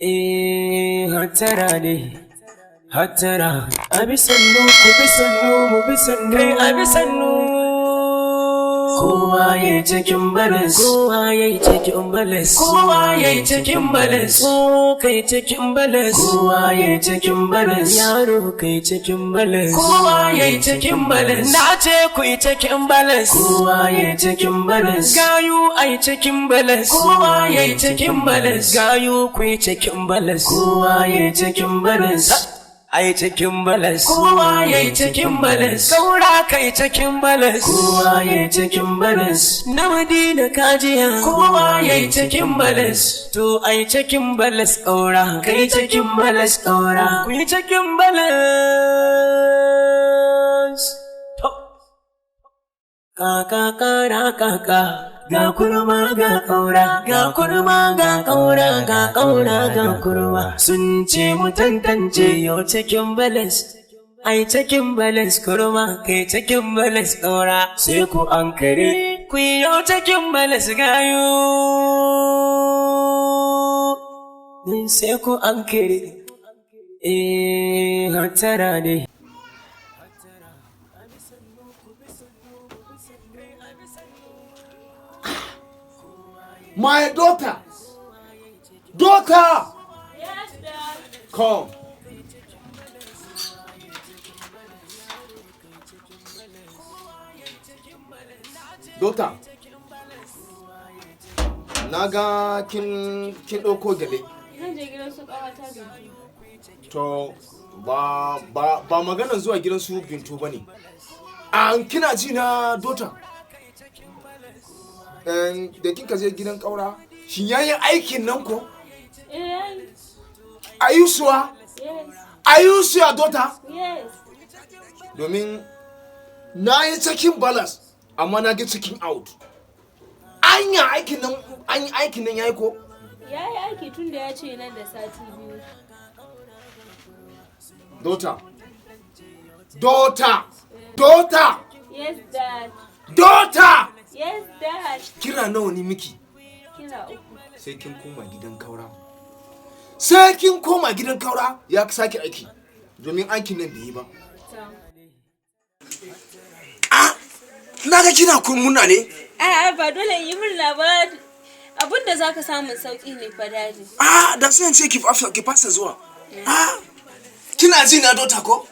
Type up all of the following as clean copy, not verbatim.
Hatara ne, hatara. Abi sannu, ku bi sannu, mu bi sannu. Kai abi sannu. Kowa ya cikin balas, kowa ya cikin balas, kowa ya cikin balas, ko kai cikin balas, kowa ya cikin balas, yaro kai cikin balas, kowa ya cikin balas, na ce ku yi cikin balas, kowa ya cikin balas, gayu ai cikin balas, kowa ya cikin balas, gayu ku yi cikin balas, kowa ya cikin balas. Ai cikin balas, kowa yayi cikin balas, Kaura kai cikin balas, kowa yayi cikin balas, na Madina kajiya, kowa yayi cikin balas, to ai cikin balas Kaura, kai cikin balas Kaura, ku yi cikin balas. Kaka kara kaka. Ga kurma ga Kaura, ga kurma ga Kaura, ga Kaura ga kurma. Sun ce mu tantance yau cikin balas, ai cikin balas kurma, kai cikin balas Kaura. Sai ku an kare, ku yi yau cikin balas gayu. Sai ku an kare, hatara ne. My daughter! Daughter! Yes, Dad. Come. Daughter. Naga kin ɗauko gele. Zan je gidan su ƙawata Bintu. To ba maganan zuwa gidan su Bintu bane. An kina ji na daughter? Da kika je gidan Kaura, shin yayi aikin nan ko? Are you sure? Yes. Are you sure, daughter? Yes. Domin na yi cikin balance, amma na ga cikin out. Anya aikin nan yayi ko? Yayi aiki tun da ya ce nan da sati biyu. Daughter. Daughter. Daughter. Yes, Dad. Daughter. Yes, Dad. Kira nawa ne miki? Kira uku. Sai kin koma gidan Kaura. Sai kin koma gidan Kaura ya sake aiki. Domin aikin nan bai yi ba. Na ga kina kun muna ne? A'a ba dole in yi murna ba. Abinda zaka samu sauki ne fa Daddy. Da sai ce ki fasa zuwa. Kina ji na dota ko?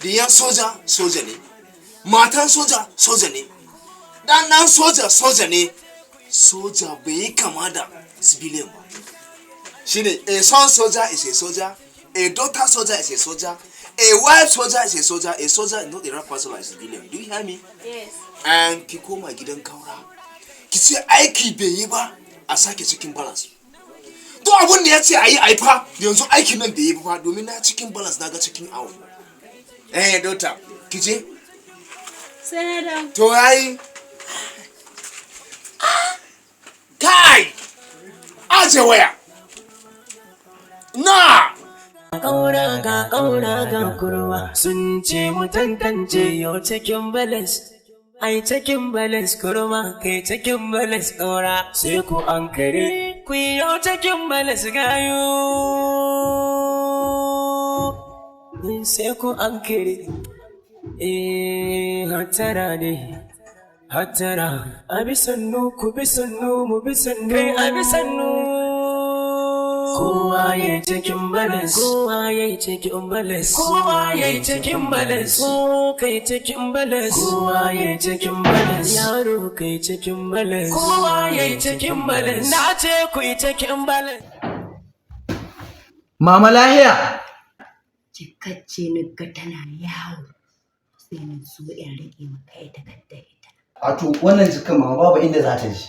Diyan soja ne. Matan soja ne. Dan soja ne. Soja bai kama da civilian ba. Shine a son soldier is a soldier, a daughter soldier is a soldier, a wife soldier is a soldier, a soldier is not a right person like a civilian. Do you hear me? Yes. And ki koma gidan Kaura. Ki ce aiki bai yi ba a sake cikin balance. To abun da ya ce ayi fa yanzu aikin nan bai yi ba domin na cikin balance na ga cikin awo. Daughter, ki je? Sai na to yayi. Kai! Aje waya. Na! Kaura ga kurwa sun ce mu tantance yau cikin balas, ai cikin balas kurma, kai cikin balas Kaura. Sai ku an kare, ku yi yau cikin balas gayu. Sai ku an kare, hatara ne. Hatara, abi sannu, ku bi sannu, mu bi sannu. Kai abi sannu. Kowa ya cikin balas, kowa ya cikin balas, kowa ya cikin balas, ko kai cikin balas, kowa ya cikin balas, yaro kai cikin balas, kowa ya cikin balas, na ce ku yi cikin balas. Mama lahiya. Cikacce ni ga tana yawo sai na so in rage maka ita kadda ita. A to wannan jikin mama babu inda za ta ji.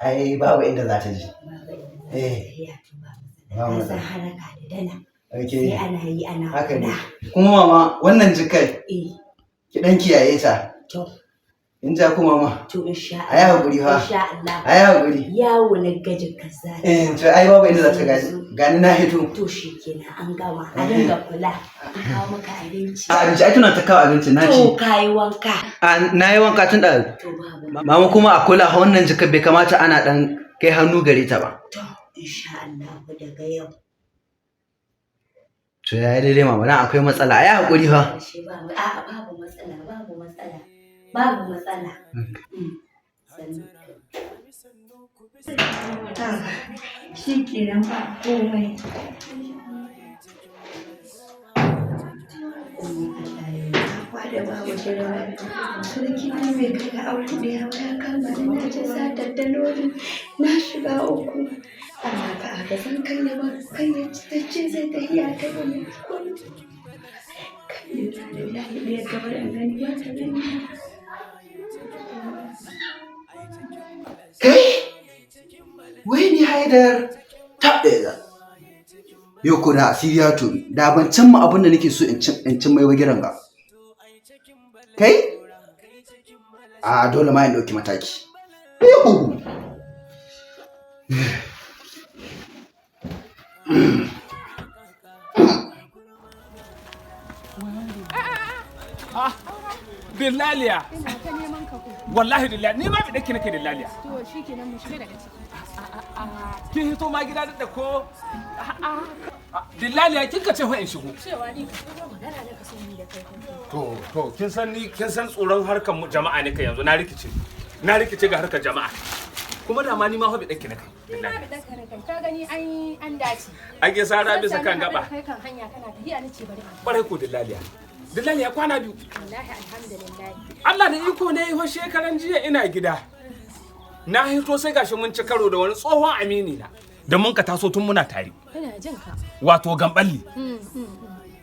Ai babu inda za ta ji. Ba san haraka da dana. Sai ana yi ana haka ne. Kuma mama wannan jikai ki dan kiyaye ta. To in ja ku mama. To insha Allah. Ai hakuri fa. Insha Allah. Ai hakuri. Yawo na gaji kaza. To ai babu inda za ta gani na hito. To shikenan an gama. A dinga kula. An kawo maka abinci. Abinci ai tuna ta kawo abinci na ci. To kai wanka. Na yi wanka tun da. To babu. Mama kuma a kula wannan jikar bai kamata ana dan kai hannu gare ta ba. To insha Allah daga yau To ya daidai mama dan akwai matsala. Ai hakuri fa. Ashe ba mu a'a babu matsala babu matsala. Babu matsala. Sannu. Shi kenan ba komai. Da babu shirwa sarki na mai kai aure da yawa ya kama da na ce sa tattaloli na shiga uku amma ka aka san kai ne ba kai ne ce zai ta iya ta wani kai ne da lahi da ya gaba da gani ba ta gani Kai wai ni Haidar taɓe da yau ko da asiri ya tobi da ban can ma abin da nake so in cin mai wagiran ga kai a dole ma in ɗauki mataki Dillaliya. Wallahi dillaliya. Ni ma bi dake nake dillaliya. To shikenan mu shiga daga ciki. Kin hito ma gida da ko Dillaliya kin ka ce ho in shigo. Cewa ni ka magana da ka sani da kai. To kin san tsoron harkar jama'a ne kai yanzu na rikice. Na rikice ga harkar jama'a. Kuma da ma ni ma ho bi dake nake. Ni ma bi dake nake. Ka gani an dace. An ge sara bisa kan gaba. Kai kan hanya kana tafiya nace bari. Bare ko dillaliya. Dillaliya kwana biyu. Wallahi alhamdulillah. Allah da iko ne ho shekaran jiya ina gida. Na hito sai gashi mun ci karo da wani tsohon amini na. Da mun ka taso tun muna tare. Ina jin ka. Wato gamballi.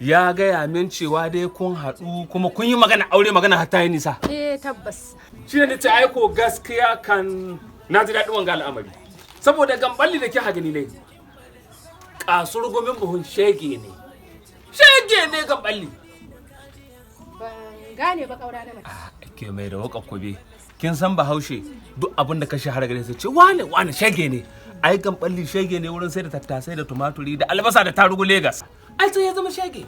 Ya gaya min cewa dai kun haɗu kuma kun yi magana aure magana har ta yi nisa. Tabbas. Shi ne ta aiko gaskiya kan na ji daɗin wanga al'amari. Saboda gamballi da ke gani ne. Kasur gomin buhun shege ne. Shege ne gamballi. Ban gane ba kaura na mai. Ke mai da wakan kobe. Kin san Bahaushe duk abin da ka shahara gare sai ce wane shege ne. Ai gamballi shege ne wurin sai da tattasai da tumaturi da albasa da tarugu Legas. Ai sai ya zama shege.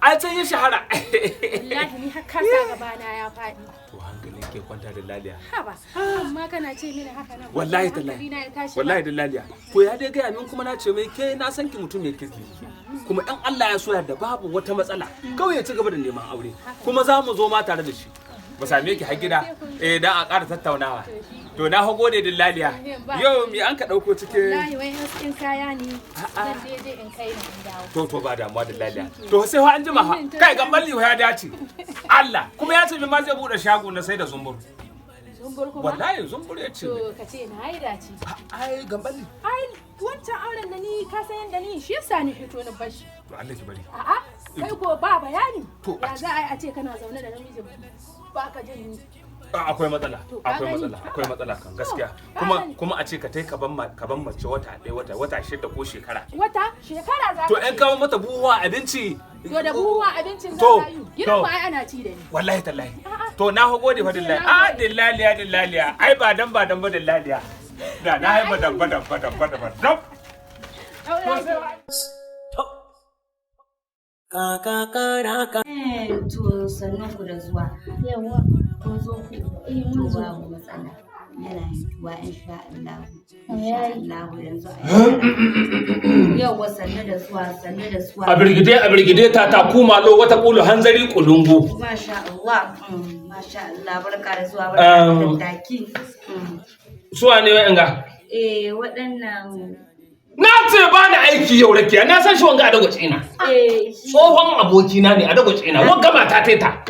Ai sai ya shahara. Wallahi ni har ka sa gaba na ya faɗi. To hankalin ke kwanta da laliya. Haba, amma kana ce mini haka nan. Wallahi tallahi. Wallahi da laliya. To ya dai gaya min kuma na ce mai ke na san ki mutum mai kirki. Kuma in Allah ya so da babu wata matsala, kawai ya ci gaba da neman aure. Kuma za mu zo ma tare da shi. Ba same ki har gida dan a ƙara tattaunawa. To na hago da dillaliya. Yau me an ka dauko cikin wallahi wai hasken kaya ne. Zan je in kai ni in dawo. To ba damuwa dillaliya. To sai fa an jima ha. Kai gamballi ya dace. Allah kuma ya ce ma zai bude shago na sai da zumbur. Zumbur kuma? Wallahi zumbur ya ce. To ka ce na yi dace. Ai gamballi. Ai wancan auren da ni ka san yanda ni shi yasa ni fito na bashi. To Allah ki bari. A'a kai ko ba bayani. To ya za a ce kana zaune da namiji ba ka jin ni. Akwai matsala kan gaskiya kuma a ce ka tai ka ban mace wata ɗaya wata shida ko shekara za to in kawo mata buhuwa abinci to da buhuwa abincin da rayu gidan mu ai ana ci da ni wallahi tallahi to na ho gode fa dillahi dillaliya ai ba dan ba dillaliya da na haifa dan Kaka. To sannan ku da zuwa. yawa Kun zo ku. To babu matsala. Yana hituwa insha Allah. Insha Allah yanzu yawa sannu da zuwa. A birgide ta kuma lo wata kulu hanzari kulungu. Masha Allah. Masha Allah barka da zuwa barka da taki. Suwa ne wa'anga? Waɗannan Na ce ba da aiki yau rakiya na san shi wanga a dagwace ina. Tsohon abokina ne a dagwace ina wanga mata ta.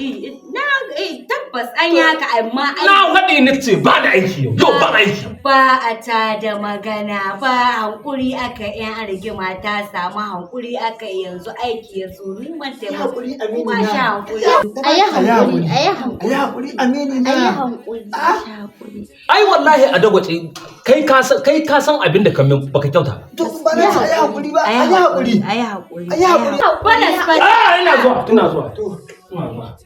Tabbas an yi haka amma na faɗi ni ce ba da aiki yau ba aiki. Ba a ta da magana ba hankuri aka yan rigima ta samu hankuri aka yanzu aiki ya zo ni man taimako. Hankuri amini Ba na. sha hankuri. Ayi hankuri amini na. Hankuri. Ai wallahi a dagwace kai ka san abin da kamin baka kyauta. To ba na ce ayi hankuri ba. Ayi hankuri. Ina zuwa.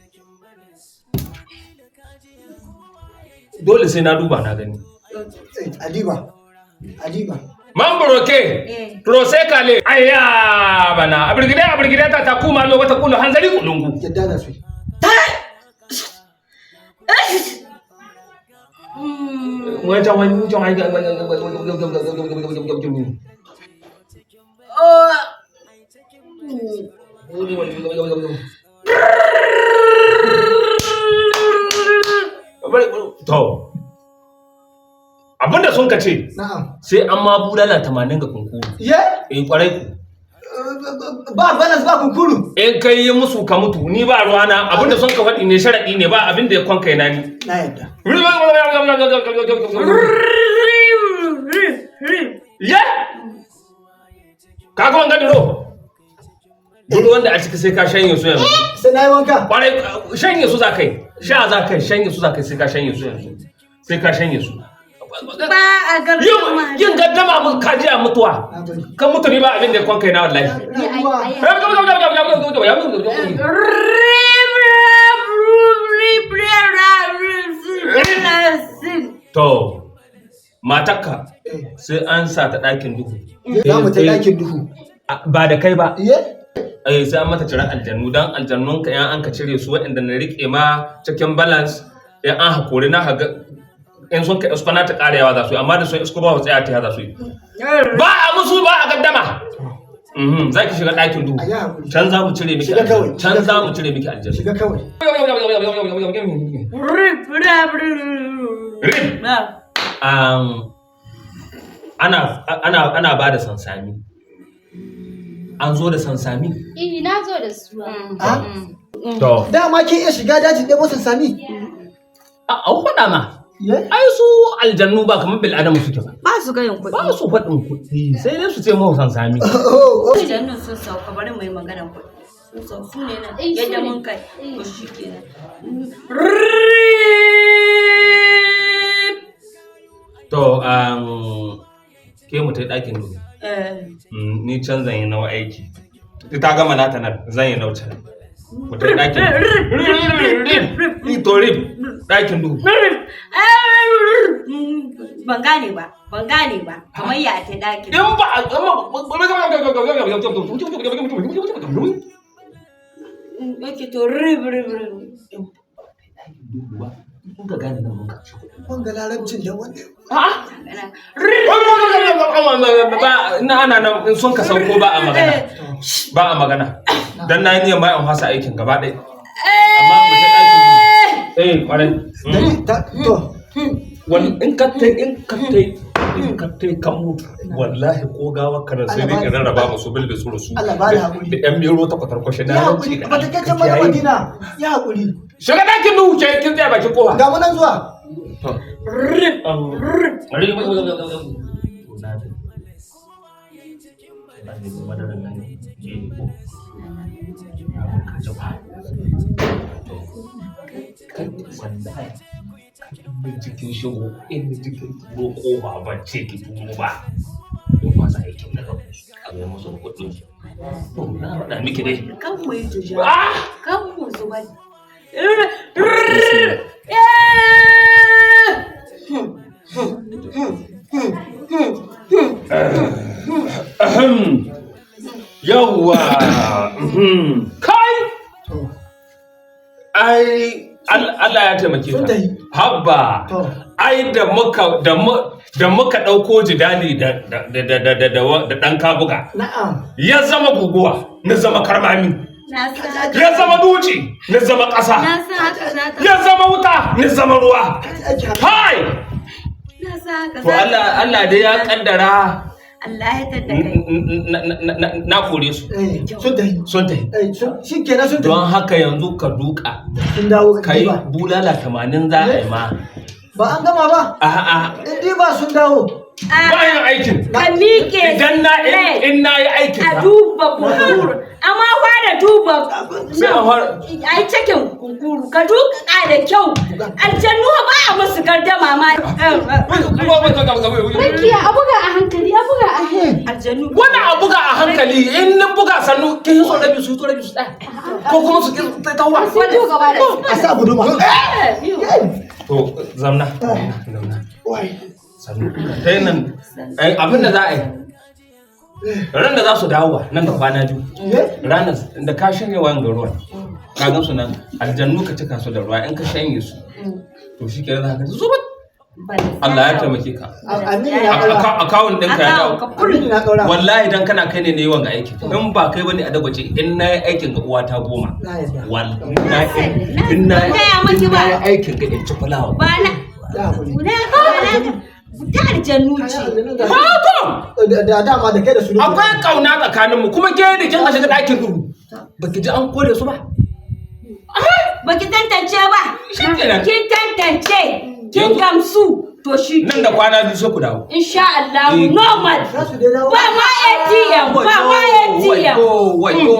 Dole sai na duba na gani. Adiba. Mamburoke, Prosekale, ayya bana, abirgide ta kuma lo wata kulu hanzari kulungu. Yadda da su. ka ce sai an ma bulala 80 ga kunkuru kwarai ku ba balance ba kunkuru in kai yi musu ka mutu ni ba ruwana abinda son ka faɗi ne sharaɗi ne ba abinda ya kwanka na ni na yadda ya kaga wanga duro duro wanda a ciki sai ka shanye su yanzu sai na yi wanka kwarai shanye su za kai sha za kai shanye su za kai sai ka shanye su yanzu sai ka shanye su ba a gardama yin gaddama mun kaji a mutuwa kan mutu ne ba abin da ya kwanka na wallahi to matakka sai an sa ta ɗakin duhu za mu ta ɗakin duhu ba da kai ba sai an mata cire aljannu don aljannunka yan an ka cire su waɗanda na riƙe ma cikin balance yan an hakuri na haga in sun ka isko na ta ƙarewa za su yi amma da sun isko ba wa tsaya ta za su yi ba a musu ba a gaddama za ki shiga ɗakin duhu can za mu cire miki aljannu can za mu cire miki aljannu shiga kawai ana ba da sansami an zo da sansami na zo da su to dama ke iya shiga dajin ɗebo sansami a faɗa ma ai su aljannu ba kamar bil adamu suke ba ba su gayin kuɗi ba su faɗin kuɗi sai dai su ce mawa sansami aljannu sun sauka bari mu yi maganar kuɗi sun sauka su ne nan yadda mun kai ko shi kenan to ke mu ta ɗakin duhu ni can zan yi nawa aiki ta gama nata nan zan yi nauta mu ta ɗakin to rib ɗakin duhu ban gane ba kamar ya ta ɗakin in ba a yake to rib kun ka gane nan mun ka ci wanga larabcin da wanda ana nan in sun ka sauko ba a magana dan na yi niyyar ma in fasa aikin gaba ɗaya amma mu ta ɗakin kwarai to wani in ka tai kan mutu wallahi ko gawa kana sai dai in rarraba musu bilbi su rasu Allah ba da hakuri da yan mero ta kwatar kwashe na ya hakuri ba ta kace mana madina ya hakuri shiga dakin duhu ke kin tsaya bakin kofa ga mu nan zuwa cikin shigo inda cikin roƙo ba ban ce ki turo ba in fasa aikin na gaba a ga musu kuɗin to na faɗa miki dai kan mu yi tuja kan mu zuba yawwa kai ai Allah ya taimake ka habba ai da muka ɗauko jidali da ɗan kabuga ya zama guguwa na zama karmami ya zama duci na zama ƙasa ya zama wuta na zama ruwa kai to Allah dai ya kaddara Allah ya tattaka na kore su sun tafi shi kenan sun tafi don haka yanzu ka duka sun dawo kai bulala 80 za a yi ma ba an gama ba a'a in ba sun dawo bayan aikin ka miƙe idan in na yi aikin a duba kunkuru amma fa da duba a yi cikin kunkuru ka duka da kyau aljannu ba a musu gardama ma Rakiya a buga a hankali a buga a aljannu wani a buga a hankali in nin buga sannu kin yi so rabi su to rabi su ɗaya ko kuma su ta tawa sai to gaba da a sa guduma to zamna sannu ta nan abin da za a yi ran da za su dawo nan da kwana biyu ranar da ka shanye wayan ga ruwan ka gan su nan aljannu ka cika su da ruwa in ka shanye su to shi ke za ka zuba Allah ya taimake ka akawun ɗinka ya dawo wallahi dan kana kai ne yawan ga aikin in ba kai bane a dagwace in na yi aikin ga uwa ta 10 wallahi in na yi aikin ga in ci fulawa ta aljannu ce. Da dama da kai da su. Akwai kauna tsakaninmu kuma ke da kin shiga ɗakin duhu. Baki ji an kore su ba? Baki tantance ba. Shikenan. Kin tantance. Kin gamsu. To shi nan da kwana biyu sai ku dawo. Insha Allah normal. Ba ma ATM, ba ma ATM. Wayo.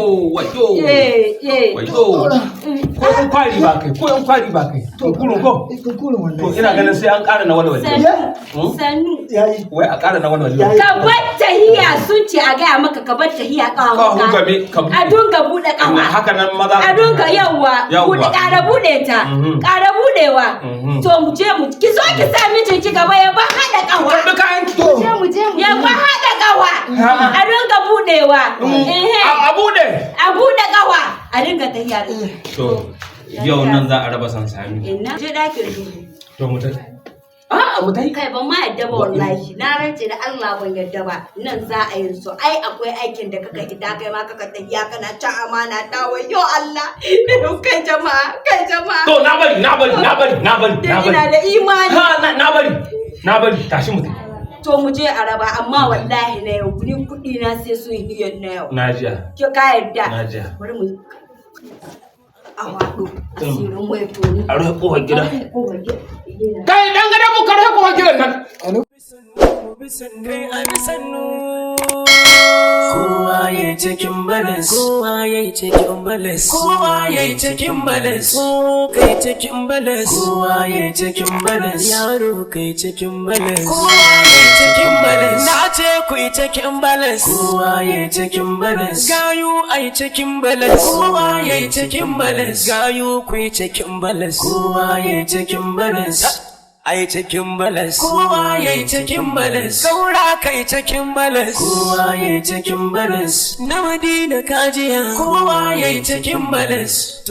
Ko yan kwari ba kai. To kurun ko. To ina ganin sai an ƙara na walwali. Sannu. Wai a ƙara na walwali. Ka bar tahiya sun ce a gaya maka ka bar tahiya ƙawa. A dunga buɗe ƙawa. Haka nan maza. A dunga yawa. Ƙara buɗe ta. Ƙara buɗewa. To mu je mu ki zo ki sa mijin ki gaba ya ba haɗa ƙawa. Karɓi kayan ki. Ya ba haɗa ƙawa. A dunga buɗewa. A buɗe. A buɗe ƙawa. A dinga tahiya. To yau nan za a raba sansani. Ina je ɗakin duhu. To mu tai. A'a mu tai. Kai ban ma yadda ba wallahi. Na rance da Allah ban yadda ba. Nan za a yi so. Ai akwai aikin da kaka ida kai ma kaka tafiya kana ta amana ta wayo Allah. Kai jama'a. To na bari. Ina da imani. Na bari tashi mu tai. To mu je a raba amma wallahi na yau ni kuɗi na sai sun yi na yau. Najiya. Ki ka yadda. Najiya. Bari mu a waɗo asirin wai to ni. A rufe kofar gida. Kai dan gada mu ka rufe kofar gidan nan. Kai a bisannu. Kowa ya cikin balas. Kowa ya cikin balas. Kowa ya cikin balas. Kai cikin balas. Kowa ya cikin balas. Yaro kai cikin balas. Kowa ya cikin balas. Na ce ku yi cikin balas. Kowa ya cikin balas. Gayu ai cikin balas. Kowa ya cikin balas. Gayu ku yi cikin balas. Kowa ya cikin balas. Ai cikin balas. Kowa yayi cikin balas. Kaura kai cikin balas. Kowa yayi cikin balas. Na Madina kajiya. Kowa yayi cikin balas.